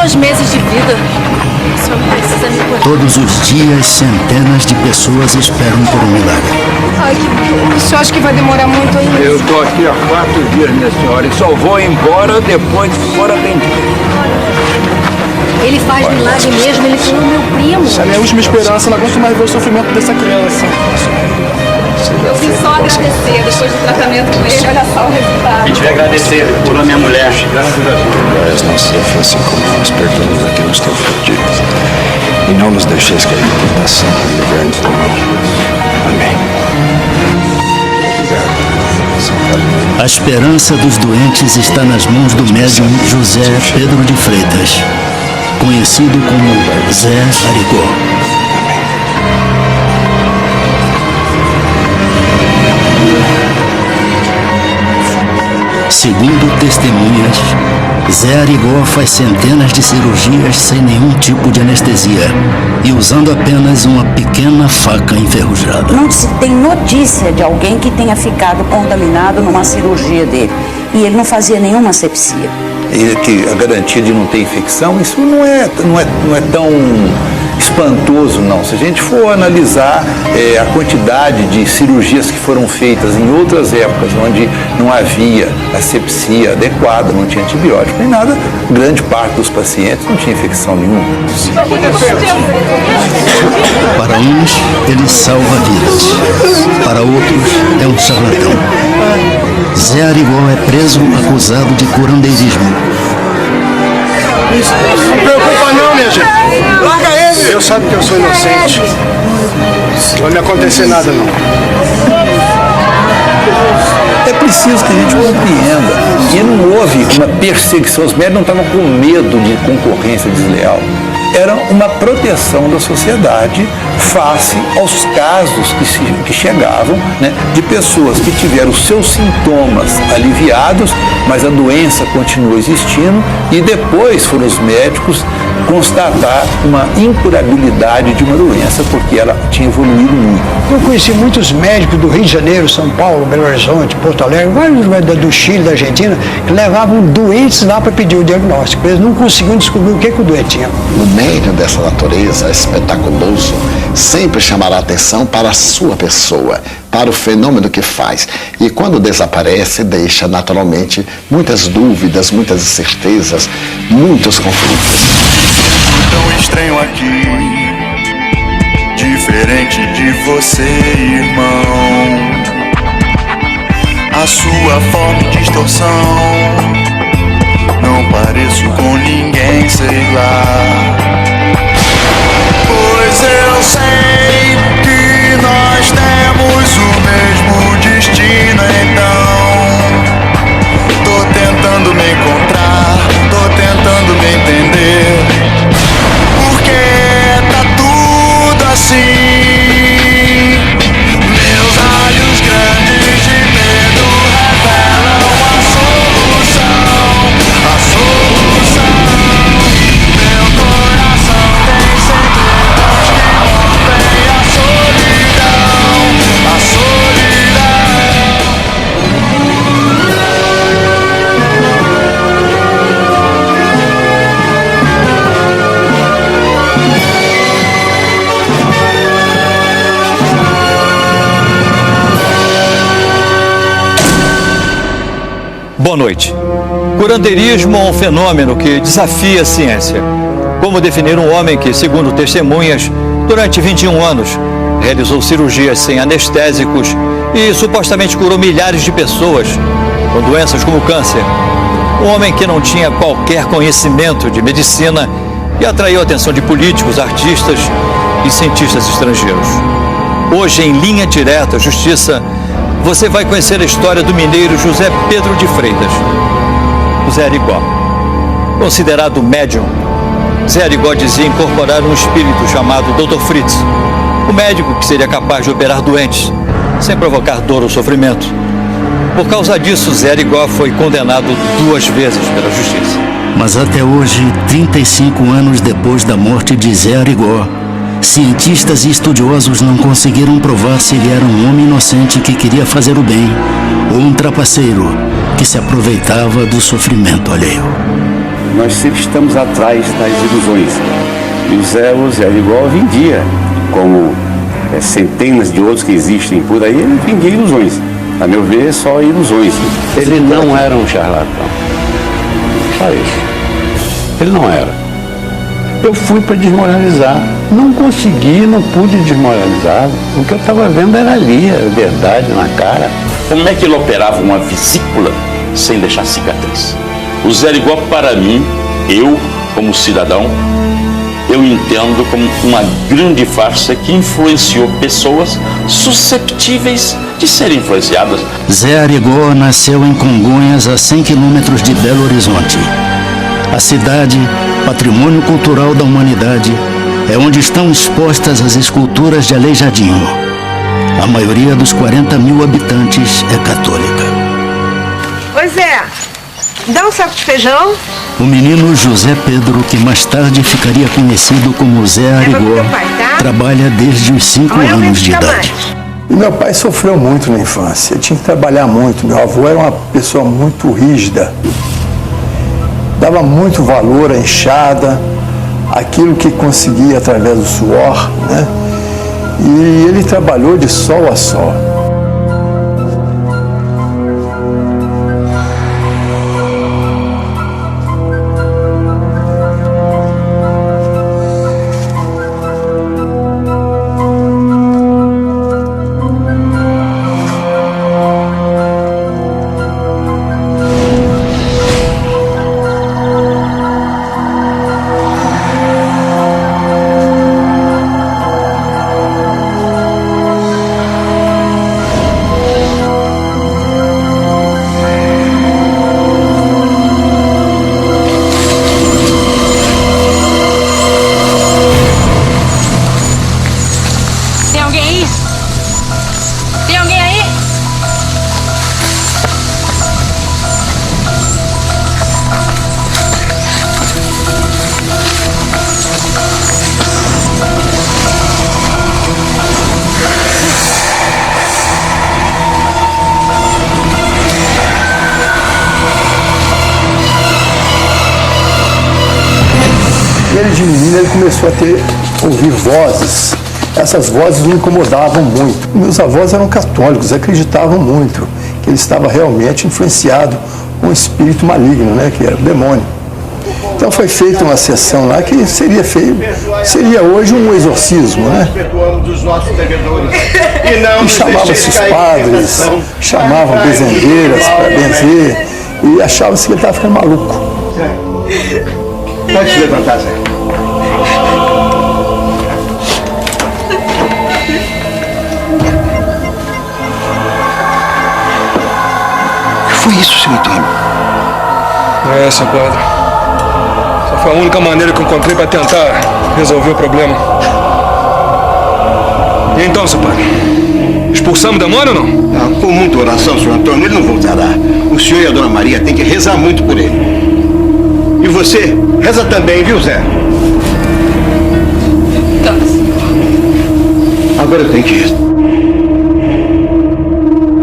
2 meses de vida. O senhor precisa me curar. Todos os dias, centenas de pessoas esperam por um milagre. Ai, o senhor acha que vai demorar muito ainda? Eu tô aqui há 4 dias, minha senhora, e só vou embora depois que for atendido. Ele faz milagre mesmo, ele foi o meu primo. Essa é a minha última esperança, não aguento mais ver o sofrimento dessa criança. Eu vim só agradecer, depois do tratamento com ele, olha só o resultado. A gente vai agradecer por a minha mulher. As nossas ofensas como nós perdoamos a quem nos tem ofendido. E não nos deixeis cair em tentação e livrai-nos do mal. Amém. A esperança dos doentes está nas mãos do médium José Pedro de Freitas, conhecido como Zé Arigó. Segundo testemunhas, Zé Arigó faz centenas de cirurgias sem nenhum tipo de anestesia e usando apenas uma pequena faca enferrujada. Não se tem notícia de alguém que tenha ficado contaminado numa cirurgia dele. E ele não fazia nenhuma asepsia. A garantia de não ter infecção, isso não é tão espantoso, não. Se a gente for analisar a quantidade de cirurgias que foram feitas em outras épocas, onde não havia asepsia adequada, não tinha antibiótico nem nada, grande parte dos pacientes não tinha infecção nenhuma. Para uns, ele salva vidas. Para outros, é um charlatão. Zé Arigó é preso acusado de curandeirismo. Não preocupa não, minha gente. Larga ele. Deus sabe que eu sou inocente. Não vai me acontecer nada, não. É preciso que a gente compreenda que não houve uma perseguição, os médicos não estavam com medo de concorrência desleal. Era uma proteção da sociedade face aos casos que chegavam, né, de pessoas que tiveram seus sintomas aliviados, mas a doença continuou existindo e depois foram os médicos constatar uma incurabilidade de uma doença porque ela tinha evoluído muito. Eu conheci muitos médicos do Rio de Janeiro, São Paulo, Belo Horizonte, Porto Alegre, vários lugares do Chile, da Argentina, que levavam doentes lá para pedir o diagnóstico. Eles não conseguiam descobrir o que o doente tinha. O médium dessa natureza espetaculoso sempre chamará atenção para a sua pessoa, para o fenômeno que faz. E quando desaparece, deixa naturalmente muitas dúvidas, muitas incertezas, muitos conflitos. Tão estranho aqui, diferente de você, irmão. A sua forma de distorção, não pareço com ninguém, sei lá. Pois eu sei que nós temos o mesmo destino, então tô tentando me encontrar, tô tentando me entender. Porque tá tudo assim. Meus olhos grandes de medo revelam a solução, a solução. Meu coração tem segredos que rompem a solidão, a solidão. Boa noite. Curandeirismo é um fenômeno que desafia a ciência. Como definir um homem que, segundo testemunhas, durante 21 anos, realizou cirurgias sem anestésicos e supostamente curou milhares de pessoas com doenças como câncer. Um homem que não tinha qualquer conhecimento de medicina e atraiu a atenção de políticos, artistas e cientistas estrangeiros. Hoje, em Linha Direta Justiça, você vai conhecer a história do mineiro José Pedro de Freitas, o Zé Arigó. Considerado médium, Zé Arigó dizia incorporar um espírito chamado Dr. Fritz, o médico que seria capaz de operar doentes, sem provocar dor ou sofrimento. Por causa disso, Zé Arigó foi condenado 2 vezes pela justiça. Mas até hoje, 35 anos depois da morte de Zé Arigó, cientistas e estudiosos não conseguiram provar se ele era um homem inocente que queria fazer o bem ou um trapaceiro que se aproveitava do sofrimento alheio. nós sempre estamos atrás das ilusões. E o Zé Arigó vendia, como centenas de outros que existem por aí, ele vendia ilusões. A meu ver, só ilusões. Ele não era um charlatão. Só isso. Ele não era. Eu fui para desmoralizar. Não consegui, não pude desmoralizar. O que eu estava vendo era ali, a verdade na cara. Como é que ele operava uma vesícula sem deixar cicatriz? O Zé Arigó, para mim, eu, como cidadão, eu entendo como uma grande farsa que influenciou pessoas susceptíveis de serem influenciadas. Zé Arigó nasceu em Congonhas, a 100 quilômetros de Belo Horizonte. A cidade, patrimônio cultural da humanidade, é onde estão expostas as esculturas de Aleijadinho. A maioria dos 40 mil habitantes é católica. Oi, Zé, dá um saco de feijão? O menino José Pedro, que mais tarde ficaria conhecido como Zé Arigó, trabalha desde os 5 anos de idade. E meu pai sofreu muito na infância, ele tinha que trabalhar muito. Meu avô era uma pessoa muito rígida, dava muito valor à enxada, aquilo que conseguia através do suor, né? E ele trabalhou de sol a sol. De menino ele começou a ouvir vozes. Essas vozes o incomodavam muito. Meus avós eram católicos, acreditavam muito que ele estava realmente influenciado com um espírito maligno, né, que era o demônio. Então foi feita uma sessão lá que seria hoje um exorcismo, né? E chamava-se os padres, chamavam benzendeiras para benzer e achava-se que ele estava ficando maluco. Pode se levantar, Zé. O que foi isso, seu Antônio? Seu padre. Essa foi a única maneira que eu encontrei para tentar resolver o problema. E então, seu padre? Expulsamos o demônio ou não? Com muita oração, seu Antônio, ele não voltará. O senhor e a dona Maria têm que rezar muito por ele. E você, reza também, viu, Zé? Agora eu tenho que ir.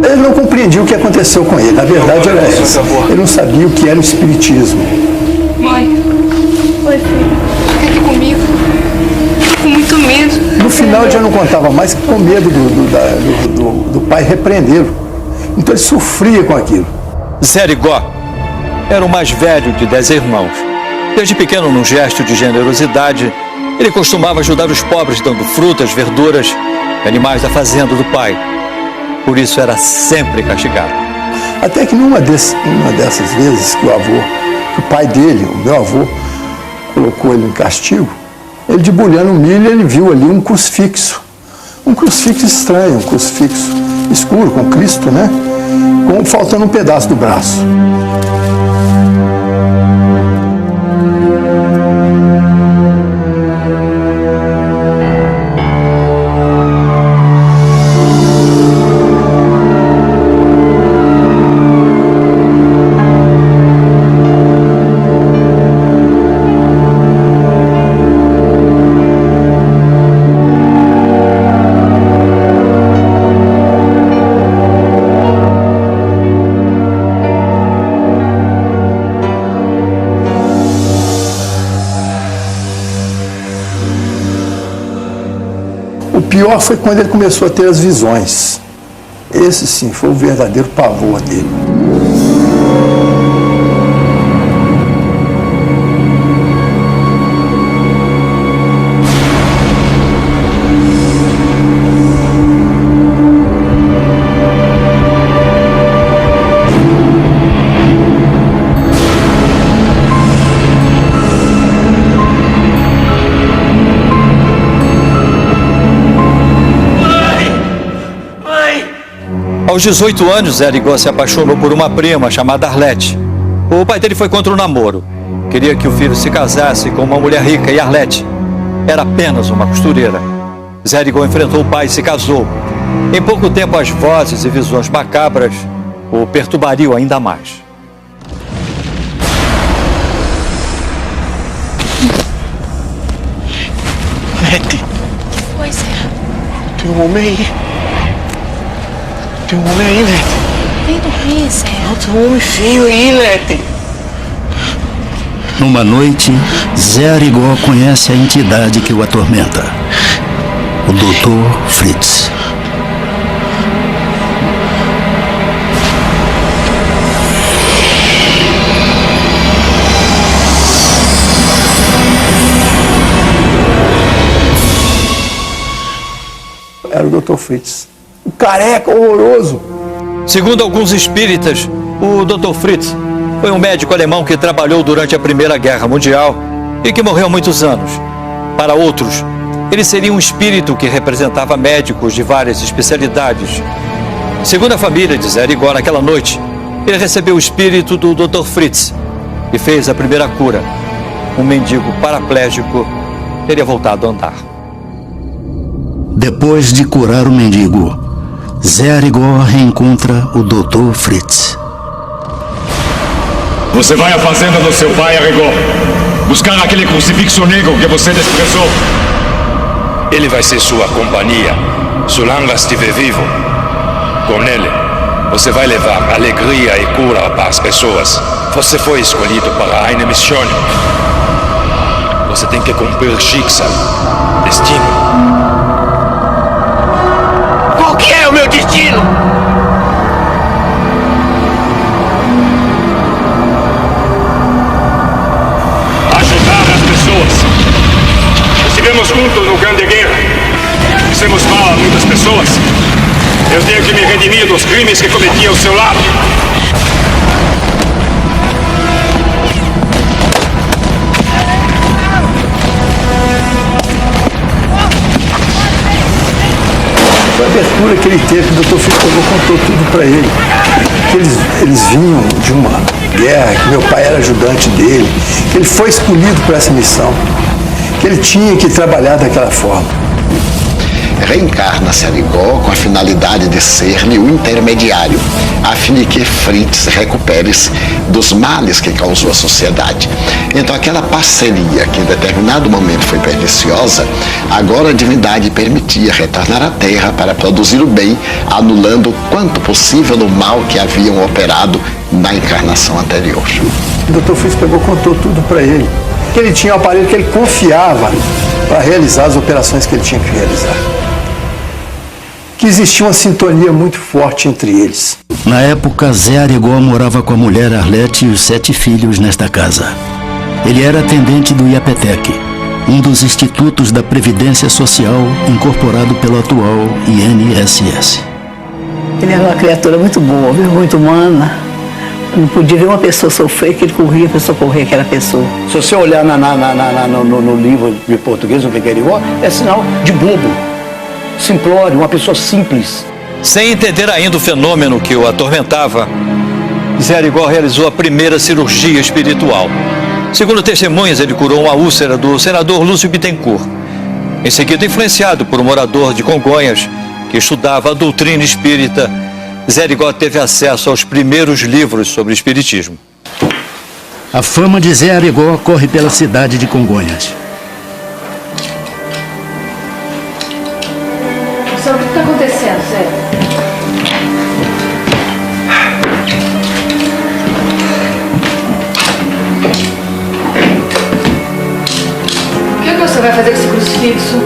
Ele não compreendia o que aconteceu com ele. Na verdade era essa. Ele não sabia o que era o espiritismo. Mãe. Oi, filho. Fica aqui comigo. Fico com muito medo. No final ele já não contava mais, com medo do pai repreendê-lo. Então ele sofria com aquilo. Zé Arigó era o mais velho de 10 irmãos. Desde pequeno, num gesto de generosidade, ele costumava ajudar os pobres dando frutas, verduras e animais da fazenda do pai. Por isso era sempre castigado. Até que numa dessas vezes que o pai dele, o meu avô, colocou ele em castigo, ele debulhando o milho, ele viu ali um crucifixo. Um crucifixo estranho, um crucifixo escuro, com Cristo, né? Faltando um pedaço do braço. pior foi quando ele começou a ter as visões. Esse sim foi o verdadeiro pavor dele. Aos 18 anos, Zé Arigó se apaixonou por uma prima chamada Arlete. O pai dele foi contra o namoro. Queria que o filho se casasse com uma mulher rica e Arlete era apenas uma costureira. Zé Arigó enfrentou o pai e se casou. Em pouco tempo, as vozes e visões macabras o perturbariam ainda mais. Arlete. Pois é. Tem um homem aí. Tem um homem aí, Lete. Vem dormir, Zé. Não, tem um homem feio aí, Lete. Numa noite, Zé Arigó conhece a entidade que o atormenta. O Dr. Fritz. Era o Dr. Fritz. O careca horroroso. Segundo alguns espíritas, o Dr. Fritz foi um médico alemão que trabalhou durante a Primeira Guerra Mundial e que morreu há muitos anos. Para outros, ele seria um espírito que representava médicos de várias especialidades. Segundo a família de Zé Arigó, naquela noite, ele recebeu o espírito do Dr. Fritz e fez a primeira cura. Um mendigo paraplégico teria voltado a andar. Depois de curar o mendigo, Zé Arigó reencontra o Dr. Fritz. Você vai à fazenda do seu pai, Arigó, buscar aquele crucifixo negro que você desprezou. Ele vai ser sua companhia, solange estiver vivo. Com ele, você vai levar alegria e cura para as pessoas. Você foi escolhido para uma missão. Você tem que cumprir Schicksal, destino. Qual que é o meu destino? Ajudar as pessoas. Estivemos juntos no Grande Guerra. Fizemos mal a muitas pessoas. Eu tenho que me redimir dos crimes que cometi ao seu lado. A abertura que ele teve, o Dr. Fritz contou tudo para ele. Que eles vinham de uma guerra, que meu pai era ajudante dele, que ele foi escolhido para essa missão, que ele tinha que trabalhar daquela forma. Reencarna-se Arigó com a finalidade de ser-lhe o intermediário, a fim de que Fritz recupere-se dos males que causou à sociedade. Então aquela parceria que em determinado momento foi perniciosa, agora a divindade permitia retornar à Terra para produzir o bem, anulando o quanto possível o mal que haviam operado na encarnação anterior. O Dr. Fritz contou tudo para ele, que ele tinha um aparelho que ele confiava para realizar as operações que ele tinha que realizar. Que existia uma sintonia muito forte entre eles. Na época, Zé Arigó morava com a mulher Arlete e os 7 filhos nesta casa. Ele era atendente do IAPETEC, um dos institutos da Previdência Social incorporado pelo atual INSS. Ele era uma criatura muito boa, muito humana. Não podia ver uma pessoa sofrer, que ele corria para socorrer aquela pessoa. Se você olhar no livro de português, o que é Arigó, é sinal de bobo, simplório, uma pessoa simples. Sem entender ainda o fenômeno que o atormentava, Zé Arigó realizou a primeira cirurgia espiritual. Segundo testemunhas, ele curou uma úlcera do senador Lúcio Bittencourt. Em seguida, influenciado por um morador de Congonhas que estudava a doutrina espírita, Zé Arigó teve acesso aos primeiros livros sobre espiritismo. A fama de Zé Arigó corre pela cidade de Congonhas. O que está acontecendo, Zé? O que você vai fazer com esse crucifixo?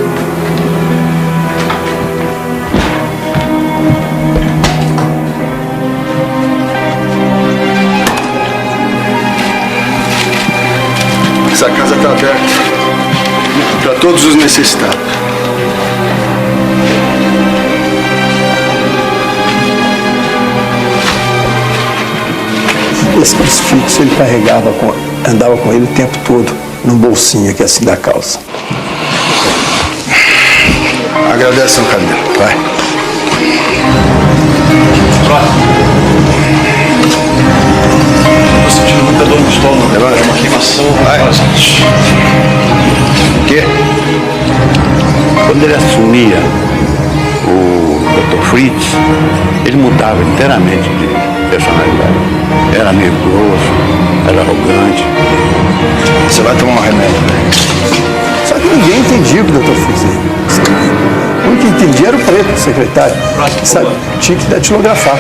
Essa casa está aberta para todos os necessitados. Esse crucifixo ele andava com ele o tempo todo, num bolsinho aqui assim da calça. Agradece, São Camilo. Vai. Estou sentindo muita dor no estômago. É uma queimação. O quê? Quando ele assumia o Dr. Fritz, ele mudava inteiramente de personalidade. Era meio grosso, era arrogante. Você vai tomar um remédio, né? Só que ninguém entendia o que o Dr. Fritz dizia. O único que entendia era o preto, o secretário. Sabe, tinha que datilografar,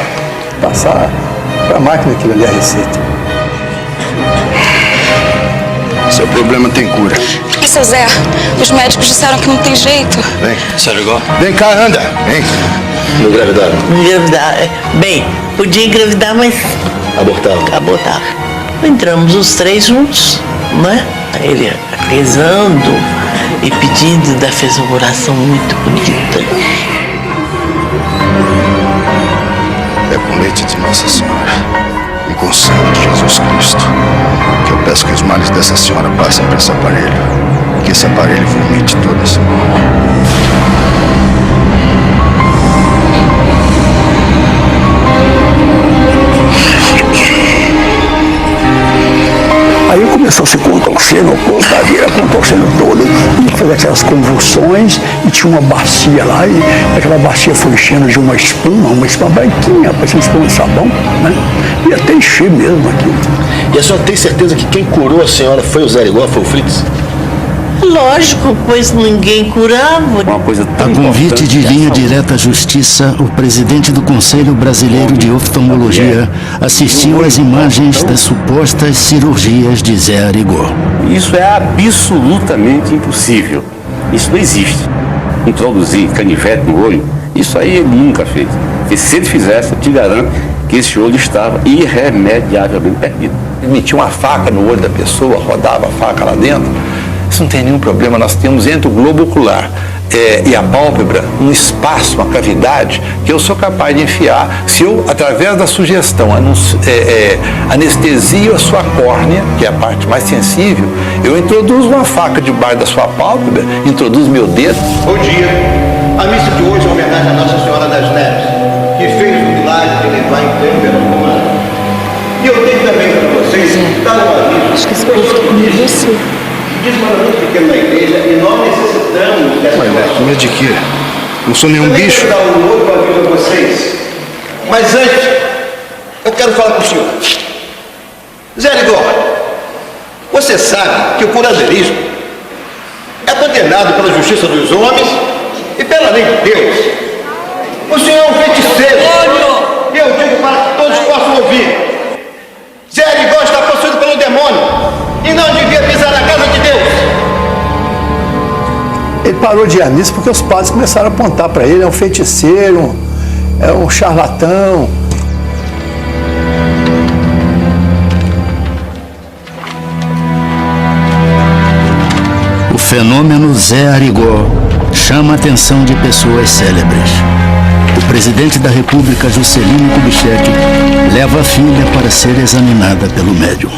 passar para a máquina aquilo ali, a receita. Seu problema tem cura. E seu Zé, os médicos disseram que não tem jeito. Vem. Sério, igual? Vem cá, anda. Vem. Não engravidaram? Engravidar. Bem, podia engravidar, mas abortava. Entramos os três juntos, né? Ele rezando e pedindo, ainda fez uma oração muito bonita. É com leite de Nossa Senhora e com sangue de Jesus Cristo que eu peço que os males dessa senhora passem para esse aparelho, que esse aparelho vomite toda essa Aí começou a se contorcendo, contorcendo todo, e fez aquelas convulsões, e tinha uma bacia lá, e aquela bacia foi enchendo de uma espuma branquinha, parecia uma espuma de sabão, né? E até encher mesmo aqui. E a senhora tem certeza que quem curou a senhora foi o Zé Arigó, foi o Fritz? Lógico, pois ninguém curava. Uma coisa tão A convite de linha direta à justiça, o presidente do Conselho Brasileiro de Oftalmologia assistiu às imagens das supostas cirurgias de Zé Arigó. Isso é absolutamente impossível. Isso não existe. Introduzir canivete no olho, isso aí ele nunca fez. Porque se ele fizesse, eu te garanto que esse olho estava irremediavelmente perdido. Ele metia uma faca no olho da pessoa, rodava a faca lá dentro. Isso não tem nenhum problema. Nós temos entre o globo ocular e a pálpebra um espaço, uma cavidade que eu sou capaz de enfiar se eu, através da sugestão, anestesio a sua córnea, que é a parte mais sensível, eu introduzo uma faca debaixo da sua pálpebra, introduzo meu dedo. Bom dia. A missa de hoje é uma homenagem a Nossa Senhora das Neves, que fez o milagre de levar em pleno verão romano. E eu tenho também para vocês dar um aviso. Acho que esse povo está comigo você. Diz muito pequeno na igreja e nós necessitamos dessa Mas medo de quê? Não sou nenhum bicho. Eu vou dar um outro aviso a vocês. Mas antes, eu quero falar com o senhor. Zé Arigó, você sabe que o curanderismo é condenado pela justiça dos homens e pela lei de Deus. O senhor é um feiticeiro. E eu digo para que todos possam ouvir. Zé Arigó está possuído pelo demônio e não devia pisar na casa de Deus. Ele parou de ir à missa porque os padres começaram a apontar para ele, é um feiticeiro, é um charlatão. O fenômeno Zé Arigó chama a atenção de pessoas célebres. O presidente da República, Juscelino Kubitschek, leva a filha para ser examinada pelo médium.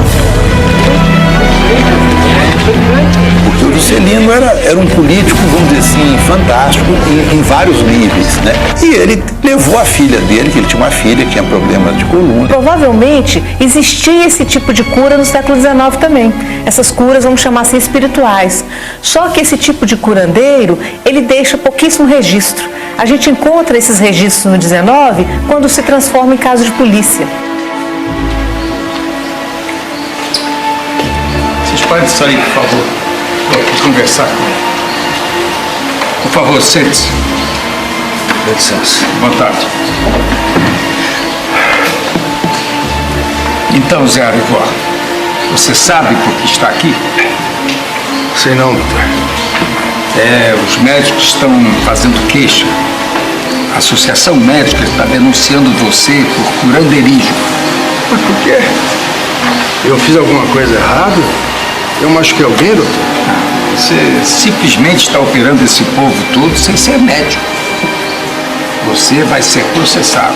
Porque o Juscelino era um político, vamos dizer assim, fantástico em vários níveis, né? E ele levou a filha dele, que ele tinha uma filha que tinha problemas de coluna. Provavelmente existia esse tipo de cura no século XIX também. Essas curas, vamos chamar assim, espirituais. Só que esse tipo de curandeiro, ele deixa pouquíssimo registro. A gente encontra esses registros no XIX quando se transforma em caso de polícia. Vocês podem sair, por favor. Vamos conversar com ele. Por favor, sente-se. Dá licença. Boa tarde. Então, Zé Arigó, você sabe por que está aqui? Sei não, doutor. Os médicos estão fazendo queixa. A Associação Médica está denunciando você por curandeirismo. Mas por quê? Eu fiz alguma coisa errada? Eu machuquei alguém, doutor? Você simplesmente está operando esse povo todo sem ser médico. Você vai ser processado.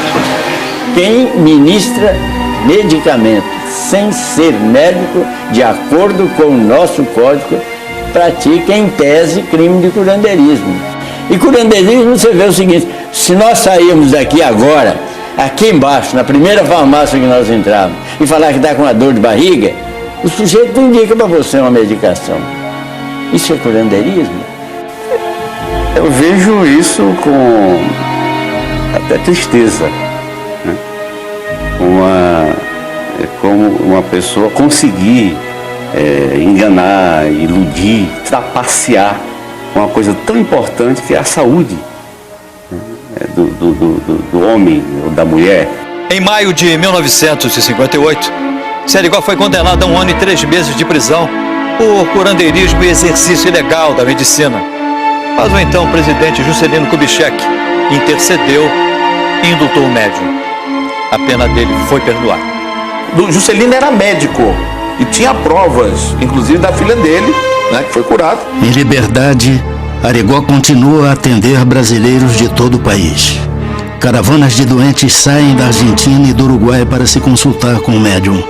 Quem ministra medicamento sem ser médico, de acordo com o nosso código, pratica em tese crime de curandeirismo. E curandeirismo, você vê o seguinte: se nós sairmos daqui agora, aqui embaixo, na primeira farmácia que nós entramos, e falar que está com uma dor de barriga, o sujeito indica para você uma medicação. Isso é curandeirismo? Eu vejo isso com até tristeza, né? Como uma pessoa conseguir enganar, iludir, trapacear uma coisa tão importante que é a saúde, né? do homem ou da mulher. Em maio de 1958, Serigó foi condenado a 1 ano e 3 meses de prisão por curandeirismo e exercício ilegal da medicina. Mas o então presidente Juscelino Kubitschek intercedeu e indultou o médium. A pena dele foi perdoada. O Juscelino era médico e tinha provas, inclusive da filha dele, né, que foi curada. Em liberdade, Arigó continua a atender brasileiros de todo o país. Caravanas de doentes saem da Argentina e do Uruguai para se consultar com o médium.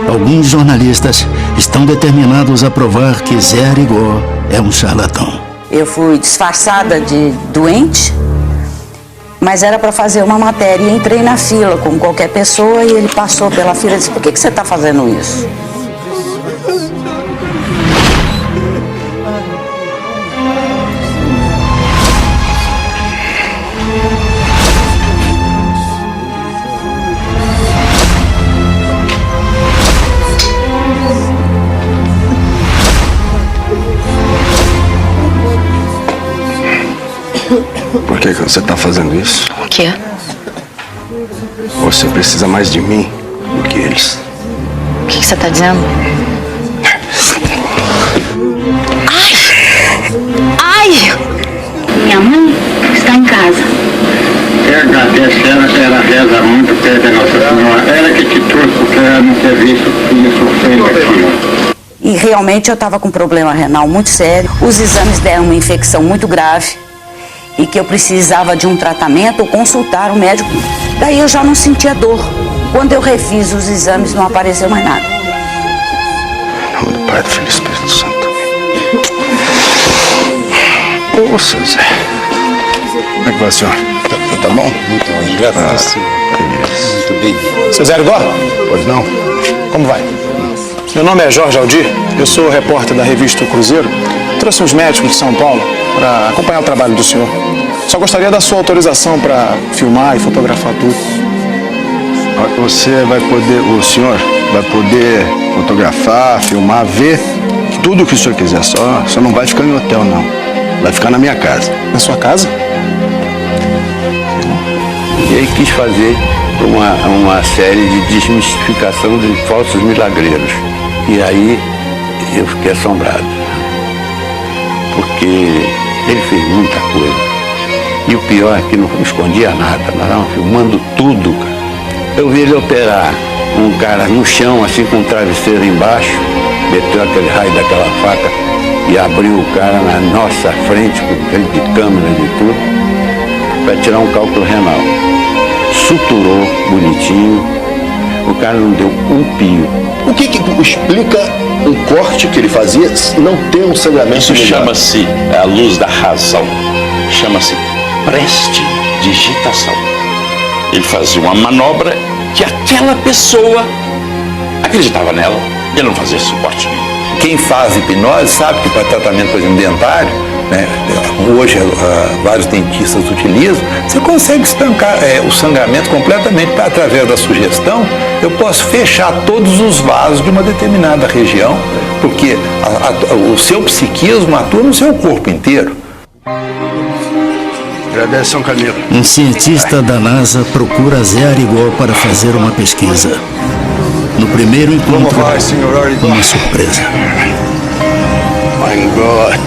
Alguns jornalistas estão determinados a provar que Zé Arigó é um charlatão. Eu fui disfarçada de doente, mas era para fazer uma matéria. E entrei na fila como qualquer pessoa e ele passou pela fila e disse: por que você está fazendo isso? Por que você está fazendo isso? O quê? Você precisa mais de mim do que eles. O que você está dizendo? Ai! Minha mãe está em casa. Eu agradeço ela reza muito, pede a Nossa Senhora. Ela que te trouxe, porque ela não ter visto filho sofrendo aqui. E realmente eu estava com um problema renal muito sério. Os exames deram uma infecção muito grave e que eu precisava de um tratamento ou consultar o médico. Daí eu já não sentia dor. Quando eu refiz os exames, não apareceu mais nada. Em nome do Pai, do Filho e do Espírito Santo. Ô, seu Zé. Como é que vai, senhor? Tá bom? Muito bem, graças a Deus. Muito bem. Seu Zé Arigó? Pois não. Como vai? Meu nome é Jorge Aldir, eu sou repórter da revista O Cruzeiro. Trouxe uns médicos de São Paulo para acompanhar o trabalho do senhor. Só gostaria da sua autorização para filmar e fotografar tudo. Você vai poder, o senhor vai poder fotografar, filmar, ver tudo o que o senhor quiser. Só não vai ficar em hotel, não. Vai ficar na minha casa. Na sua casa? E aí quis fazer uma série de desmistificação de falsos milagreiros. E aí eu fiquei assombrado. Porque ele fez muita coisa. E o pior é que não escondia nada, nós estávamos filmando tudo, cara. Eu vi ele operar um cara no chão, assim, com um travesseiro embaixo, meteu aquele raio daquela faca e abriu o cara na nossa frente, com frente de câmera e tudo, para tirar um cálculo renal. Suturou bonitinho, o cara não deu um pio. O que explica um corte que ele fazia não ter um sangramento? Isso chama-se a luz da razão. Chama-se prestidigitação. Ele fazia uma manobra que aquela pessoa acreditava nela e ele não fazia suporte nenhum. Quem faz hipnose sabe que para tratamento, por exemplo, dentário, né, hoje vários dentistas utilizam, você consegue estancar o sangramento completamente através da sugestão. Eu posso fechar todos os vasos de uma determinada região, porque o seu psiquismo atua no seu corpo inteiro. Agradece, São Camilo. Um cientista da NASA procura Zé Arigó para fazer uma pesquisa. No primeiro encontro, uma surpresa. My God.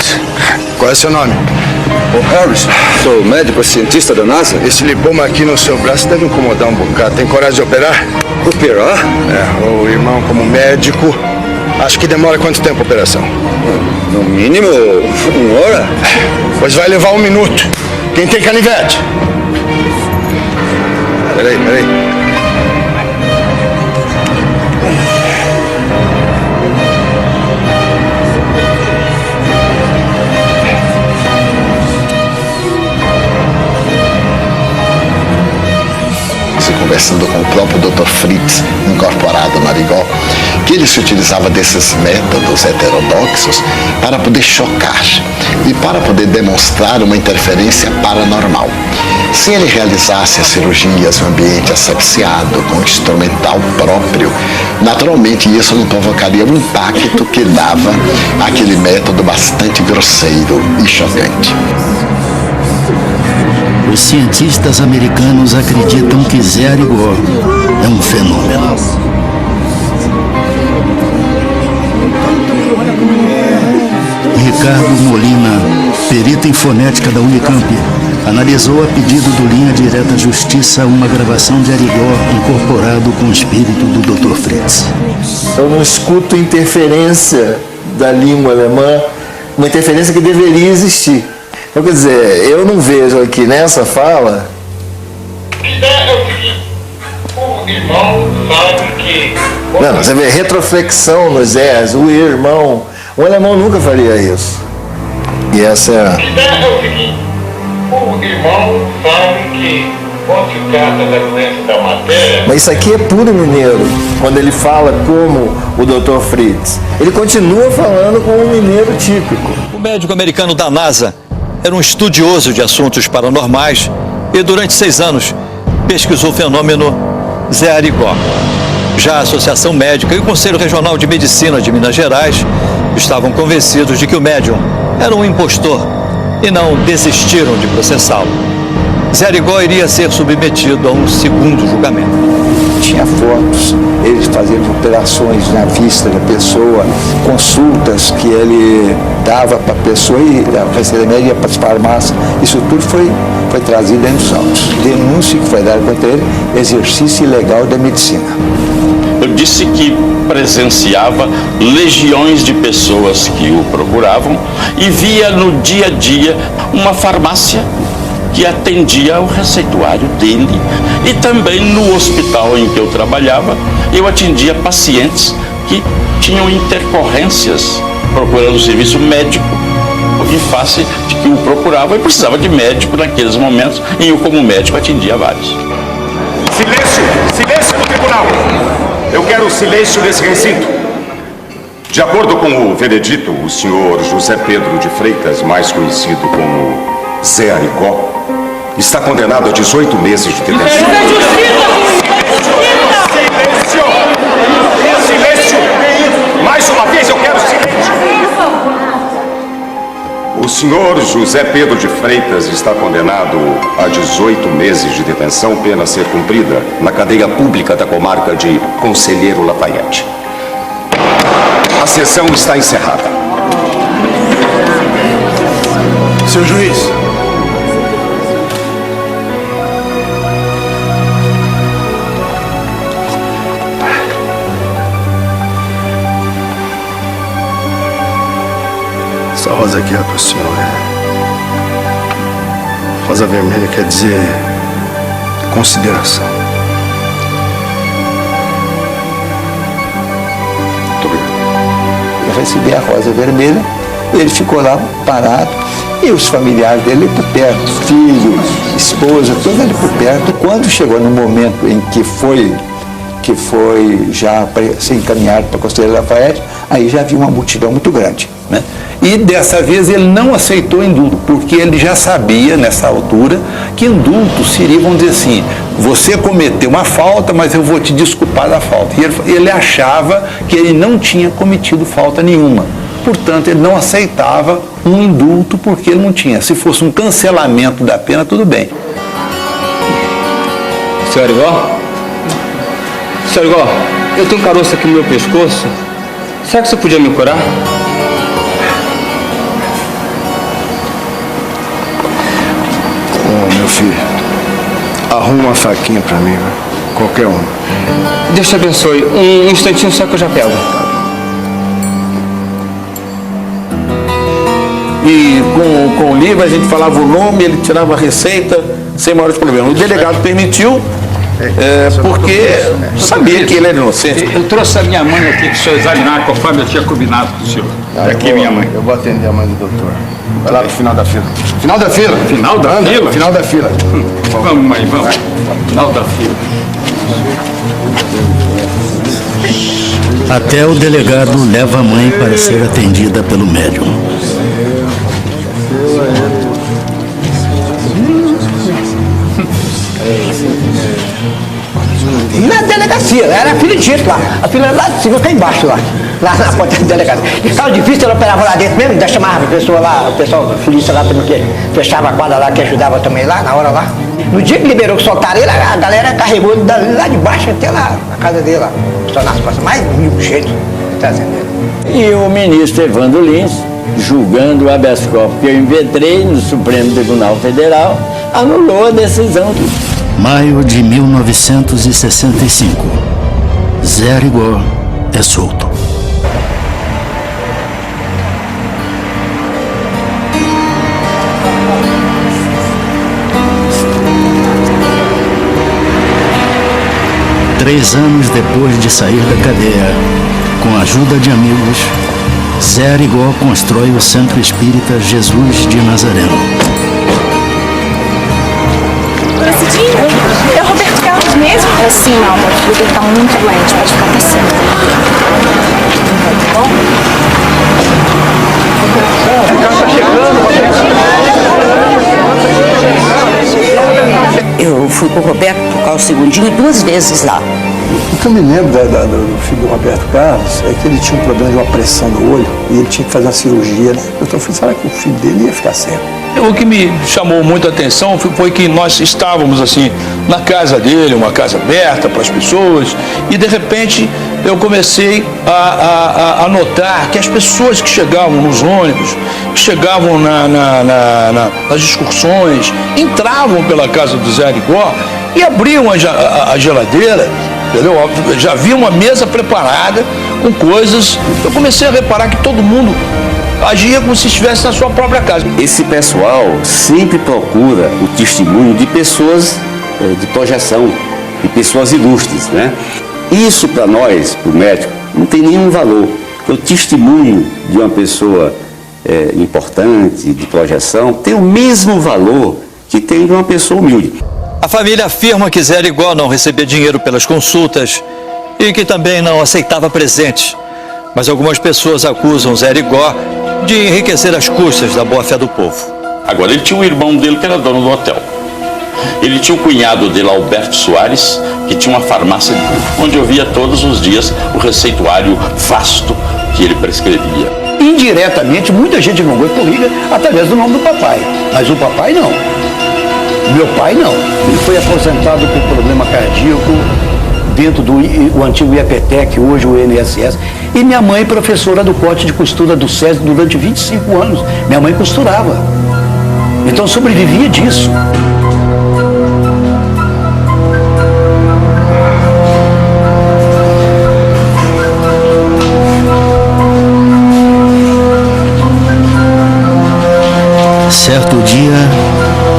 Qual é seu nome? Harris, sou médico, cientista da NASA. Esse lipoma aqui no seu braço deve incomodar um bocado. Tem coragem de operar? Operar? O irmão, como médico, Acho que demora quanto tempo a operação? No mínimo, 1 hora. Pois vai levar 1 minuto. Quem tem canivete? Peraí. Conversando com o próprio Dr. Fritz, incorporado no Arigó, que ele se utilizava desses métodos heterodoxos para poder chocar e para poder demonstrar uma interferência paranormal. Se ele realizasse as cirurgias em um ambiente asepsiado, com instrumental próprio, naturalmente isso não provocaria o impacto que dava aquele método bastante grosseiro e chocante. Os cientistas americanos acreditam que Zé Arigó é um fenômeno. Ricardo Molina, perito em fonética da Unicamp, analisou a pedido do Linha Direta Justiça uma gravação de Arigó incorporado com o espírito do Dr. Fritz. Eu não escuto interferência da língua alemã, uma interferência que deveria existir. Então, quer dizer, eu não vejo aqui nessa fala. O irmão sabe que. Não, você vê retroflexão nos Zés, o irmão. Um alemão nunca faria isso. E essa é a. O irmão sabe que quando se trata da doença da matéria. Mas isso aqui é puro mineiro, quando ele fala como o Dr. Fritz. Ele continua falando como um mineiro típico. O médico americano da NASA era um estudioso de assuntos paranormais e, durante 6 anos, pesquisou o fenômeno Zé Arigó. Já a Associação Médica e o Conselho Regional de Medicina de Minas Gerais estavam convencidos de que o médium era um impostor e não desistiram de processá-lo. Zé Arigó iria ser submetido a um segundo julgamento. Tinha fotos, eles fazendo operações na vista da pessoa, consultas que ele dava para a pessoa e a receita média ia para as farmácias. Isso tudo foi trazido dentro dos autos. Denúncia que foi dada contra ele, exercício ilegal da medicina. Eu disse que presenciava legiões de pessoas que o procuravam e via no dia a dia uma farmácia que atendia ao receituário dele. E também no hospital em que eu trabalhava, eu atendia pacientes que tinham intercorrências procurando serviço médico em face de que o procurava e precisava de médico naqueles momentos, e eu, como médico, atendia vários. Silêncio! Silêncio no tribunal! Eu quero silêncio nesse recinto. De acordo com o veredito, o senhor José Pedro de Freitas, mais conhecido como Zé Arigó, está condenado a 18 meses de detenção. Silêncio! Silêncio! Mais uma vez eu quero silêncio! O senhor José Pedro de Freitas está condenado a 18 meses de detenção, pena a ser cumprida na cadeia pública da comarca de Conselheiro Lafayette. A sessão está encerrada. Seu juiz. Essa rosa aqui é para o senhor. Rosa vermelha quer dizer consideração. Muito obrigado. Eu recebi a rosa vermelha, ele ficou lá parado e os familiares dele por perto, filho, esposa, todos ali por perto. Quando chegou no momento em que foi já ser encaminhado para Conselheiro Lafayette, aí já havia uma multidão muito grande, né? E dessa vez ele não aceitou indulto, porque ele já sabia, nessa altura, que indulto seria, vamos dizer assim, você cometeu uma falta, mas eu vou te desculpar da falta. E ele achava que ele não tinha cometido falta nenhuma. Portanto, ele não aceitava um indulto porque ele não tinha. Se fosse um cancelamento da pena, tudo bem. Senhor Arigó? Senhor Arigó, eu tenho um caroço aqui no meu pescoço. Será que você podia me curar? Meu filho, arruma uma faquinha pra mim, né? Qualquer uma. Deus te abençoe. Um instantinho só que eu já pego. e com o livro a gente falava o nome, ele tirava a receita sem maiores problemas. O delegado permitiu, porque sabia que ele era inocente. Eu trouxe a minha mãe aqui para o senhor examinar conforme eu tinha combinado com o senhor. Aqui minha mãe. Eu vou atender a mãe do doutor. Vai lá pro final da fila. Final da fila? Final da fila? Final da fila. Vamos, mãe, vamos. Final da fila. Até o delegado leva a mãe para ser atendida pelo médium. Na delegacia, era filha de gente lá. A filha lá de cima, cá embaixo lá. Lá na porta da delegacia. Ficava difícil, ela operava lá dentro mesmo, ainda chamava a pessoa lá, o pessoal, a polícia lá também, que fechava a quadra lá, que ajudava também lá, na hora lá. No dia que liberou, que soltaram ele, a galera carregou ele lá de baixo até lá, na casa dele lá. Só nas costas, mais mil jeitos trazendo ele. E o ministro Evandro Lins, julgando o habeas corpus que eu impetrei no Supremo Tribunal Federal, anulou a decisão. Maio de 1965. Zé Arigó é solto. Três anos depois de sair da cadeia, com a ajuda de amigos, Zé Arigó constrói o Centro Espírita Jesus de Nazareno. É o Roberto Carlos mesmo? É sim, não, amor. O filho tá muito doente, pode ficar passando. Eu fui com o Roberto tocar o segundinho 2 vezes lá. O que eu me lembro do filho do Roberto Carlos é que ele tinha um problema de uma pressão no olho e ele tinha que fazer uma cirurgia. Eu falei, será que o filho dele ia ficar cego? O que me chamou muita atenção foi que nós estávamos assim na casa dele, uma casa aberta para as pessoas, e de repente eu comecei a notar que as pessoas que chegavam nos ônibus, que chegavam nas excursões, entravam pela casa do Zé Arigó e abriam a geladeira, entendeu? Já havia uma mesa preparada com coisas. Eu comecei a reparar que todo mundo agia como se estivesse na sua própria casa. Esse pessoal sempre procura o testemunho de pessoas de projeção, de pessoas ilustres, né? Isso para nós, para o médico, não tem nenhum valor. O testemunho de uma pessoa importante, de projeção, tem o mesmo valor que tem de uma pessoa humilde. A família afirma que Zé Arigó não recebia dinheiro pelas consultas e que também não aceitava presentes. Mas algumas pessoas acusam Zé Arigó de enriquecer às custas da boa-fé do povo. Agora, ele tinha um irmão dele que era dono do hotel. Ele tinha o cunhado dele, Alberto Soares, que tinha uma farmácia onde eu via todos os dias o receituário vasto que ele prescrevia. Indiretamente, muita gente não foi comigo através do nome do papai. Mas o papai não. Meu pai não. Ele foi aposentado por problema cardíaco dentro do antigo IEPTEC, hoje o INSS. E minha mãe, professora do corte de costura do SESI durante 25 anos. Minha mãe costurava. Então sobrevivia disso. Certo dia,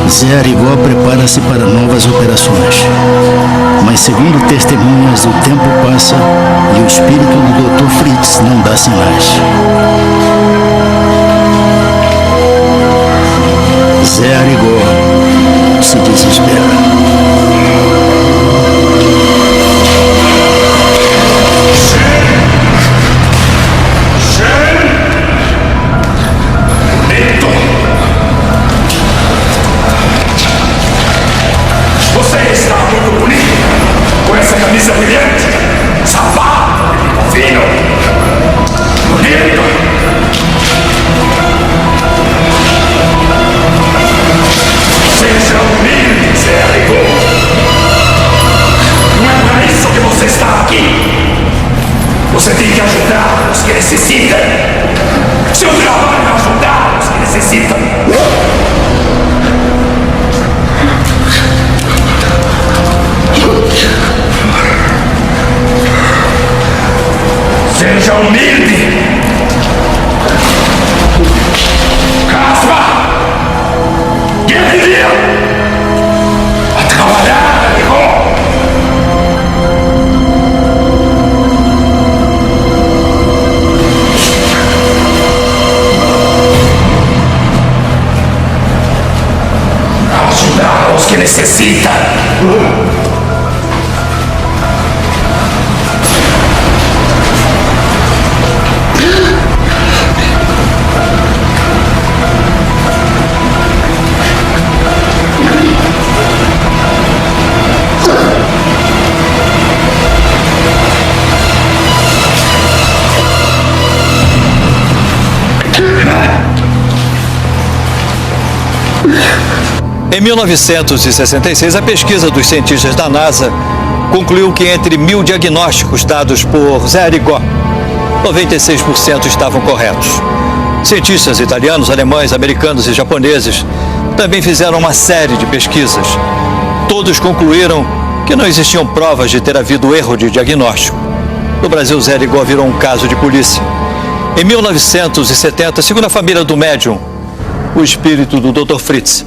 Zé Arigó prepara-se para novas operações. Mas, segundo testemunhas, o tempo passa e o espírito do Dr. Fritz não dá sinais. Zé Arigó se desespera. Você está muito bonito com essa camisa brilhante, sapato fino, bonito. necessita. Em 1966, a pesquisa dos cientistas da NASA concluiu que entre 1.000 diagnósticos dados por Zé Arigó, 96% estavam corretos. Cientistas italianos, alemães, americanos e japoneses também fizeram uma série de pesquisas. Todos concluíram que não existiam provas de ter havido erro de diagnóstico. No Brasil, Zé Arigó virou um caso de polícia. Em 1970, segundo a família do médium, o espírito do Dr. Fritz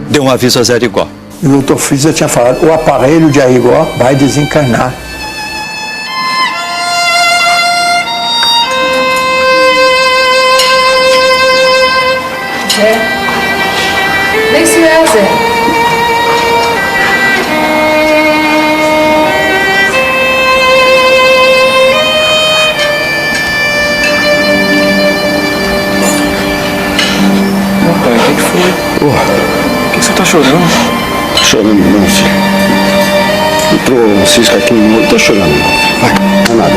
deu um aviso a Zé Arigó. E o Dr. Fritz já tinha falado, o aparelho de Arigó vai desencarnar. Zé? Nem se é, Zé. Pai, o que foi? Por que você tá chorando? Chorando não, filho. Entrou cisca aqui no olho, tô chorando não. Vai, não é nada.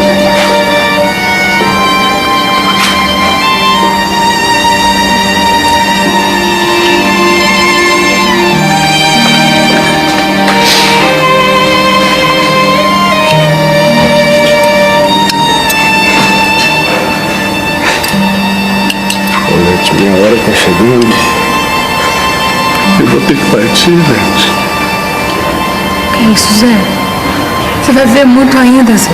Minha hora tá chegando. Eu vou ter que partir, gente. Que isso, Zé? Você vai ver muito ainda, Zé.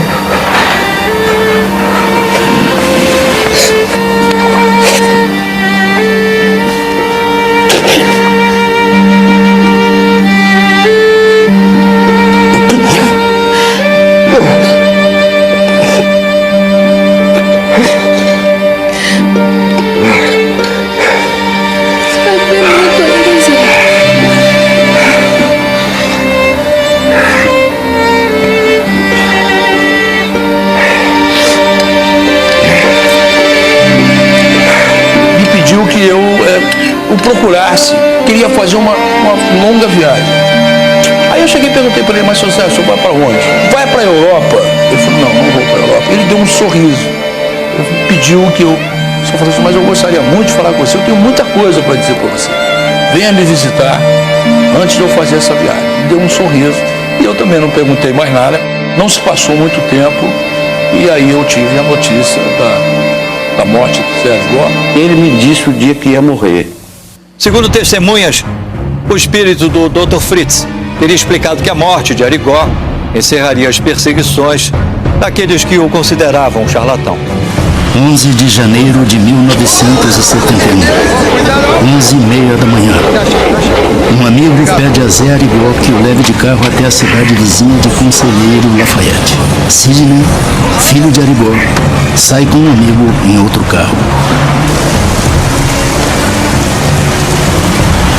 Procurasse, queria fazer uma longa viagem. Aí eu cheguei e perguntei para ele, mas senhor vai para onde? Vai para a Europa? Ele falou, não vou para a Europa. Ele deu um sorriso. Ele pediu que eu falei assim, mas eu gostaria muito de falar com você, eu tenho muita coisa para dizer para você. Venha me visitar antes de eu fazer essa viagem. Ele deu um sorriso e eu também não perguntei mais nada. Não se passou muito tempo e aí eu tive a notícia da morte do Zé Arigó. Ele me disse o dia que ia morrer. Segundo testemunhas, o espírito do Dr. Fritz teria explicado que a morte de Arigó encerraria as perseguições daqueles que o consideravam um charlatão. 11 de janeiro de 1971, 11h30 da manhã. Um amigo pede a Zé Arigó que o leve de carro até a cidade vizinha de Conselheiro, Lafayette. Sidney, filho de Arigó, sai com um amigo em outro carro.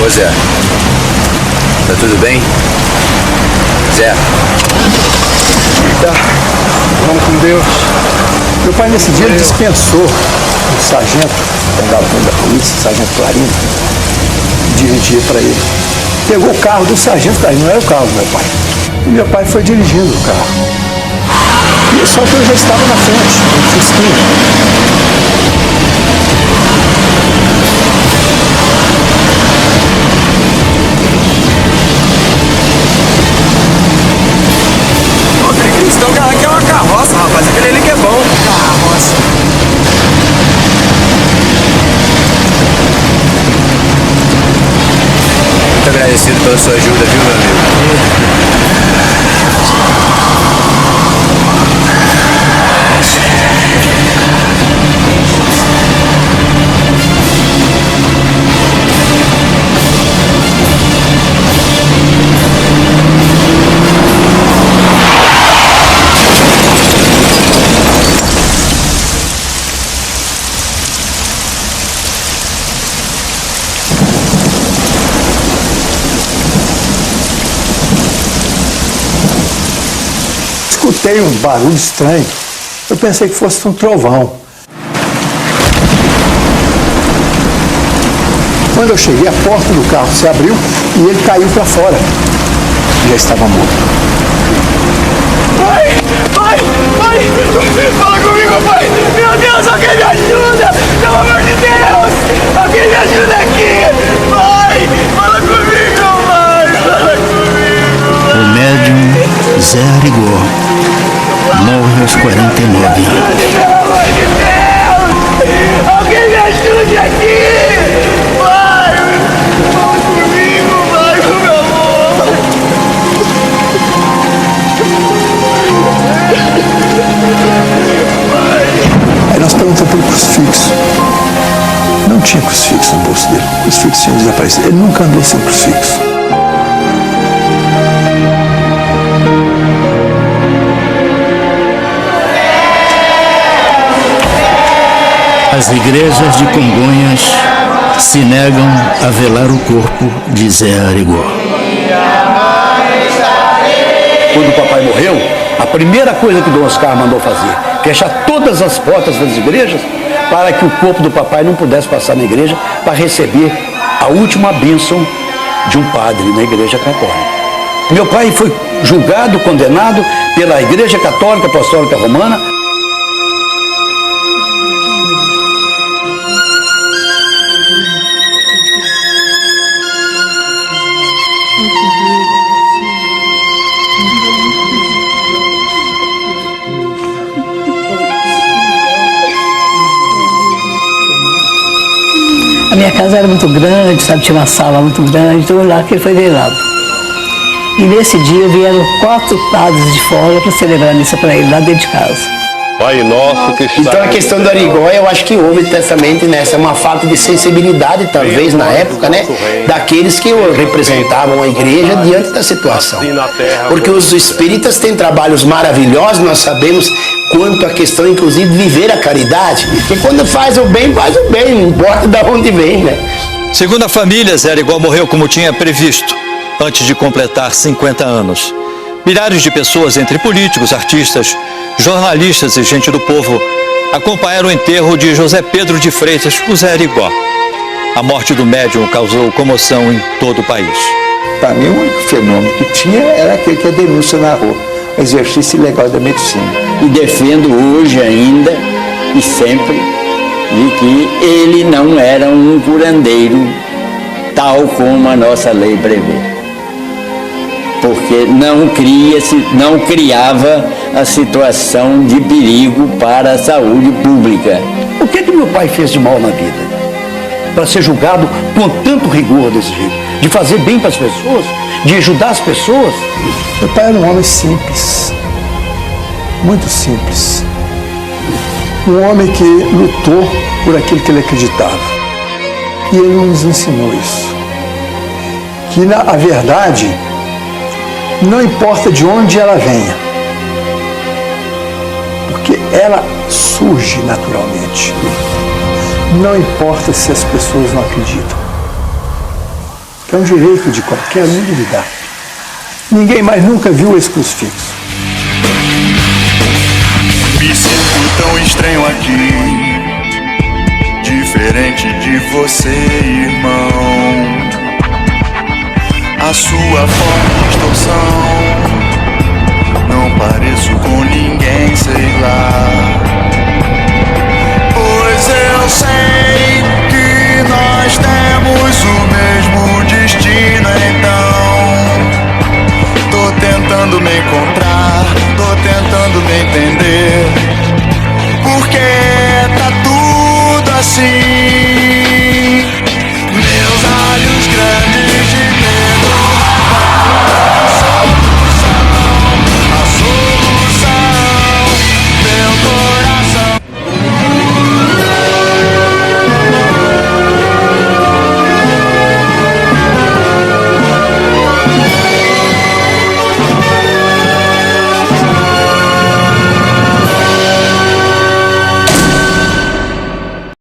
Ô Zé, tá tudo bem? Zé? Tá, vamos com Deus. Meu pai nesse dia dispensou o sargento, da polícia, o sargento Clarino, dirigir para ele. Pegou o carro do sargento Clarino, não era o carro do meu pai. E meu pai foi dirigindo o carro. E só que eu já estava na frente, no Fusquinha. Aqui é uma carroça, rapaz. Aquele ali que é bom. Carroça. Muito agradecido pela sua ajuda, viu, meu amigo? escutei um barulho estranho. Eu pensei que fosse um trovão. Quando eu cheguei, a porta do carro se abriu e ele caiu para fora. Já estava morto. Pai! Pai! Pai! Fala comigo, pai! Meu Deus, alguém me ajuda! Pelo amor de Deus! Alguém me ajuda aqui! Pai! Fala comigo, pai! Fala comigo! O médium Zé Arigó morre aos 49 anos. Pelo amor de Deus! Alguém me ajude aqui! Pai! Fala comigo, pai! Por favor! Aí nós perguntamos pelo crucifixo. Não tinha crucifixo no bolso dele. O crucifixo tinha desaparecido. Ele nunca andou sem crucifixo. As igrejas de Congonhas se negam a velar o corpo de Zé Arigó. Quando o papai morreu, a primeira coisa que Dom Oscar mandou fazer, fechar todas as portas das igrejas para que o corpo do papai não pudesse passar na igreja para receber a última bênção de um padre na igreja católica. Meu pai foi julgado, condenado pela Igreja Católica Apostólica Romana. A minha casa era muito grande, sabe, tinha uma sala muito grande, então lá que ele foi velado. E nesse dia vieram 4 padres de fora para celebrar a missa para ele, lá dentro de casa. Pai nosso que está... Então a questão do Arigó, eu acho que houve testamento nessa, uma falta de sensibilidade, talvez, na época, né, daqueles que representavam a igreja diante da situação. Porque os espíritas têm trabalhos maravilhosos, nós sabemos quanto a questão, inclusive, de viver a caridade. Porque quando faz o bem, não importa de onde vem, né? Segundo a família, Zé Arigó morreu como tinha previsto, antes de completar 50 anos. Milhares de pessoas, entre políticos, artistas, jornalistas e gente do povo, acompanharam o enterro de José Pedro de Freitas, o Zé Arigó. A morte do médium causou comoção em todo o país. Para mim, o único fenômeno que tinha era aquele que é a denúncia na rua, o exercício ilegal da medicina. E defendo hoje ainda e sempre de que ele não era um curandeiro tal como a nossa lei prevê. Porque não criava a situação de perigo para a saúde pública. O que meu pai fez de mal na vida? Para ser julgado com tanto rigor desse jeito? De fazer bem para as pessoas? De ajudar as pessoas? Meu pai era um homem simples. Muito simples. Um homem que lutou por aquilo que ele acreditava. E ele nos ensinou isso. Que, na verdade, não importa de onde ela venha, porque ela surge naturalmente. Não importa se as pessoas não acreditam. É um direito de qualquer um duvidar. Ninguém mais nunca viu esse crucifixo. Me sinto tão estranho aqui, diferente de você, irmão. A sua forma de distorção, não pareço com ninguém, sei lá. Pois eu sei que nós temos o mesmo destino, então tô tentando me encontrar, tô tentando me entender, porque tá tudo assim.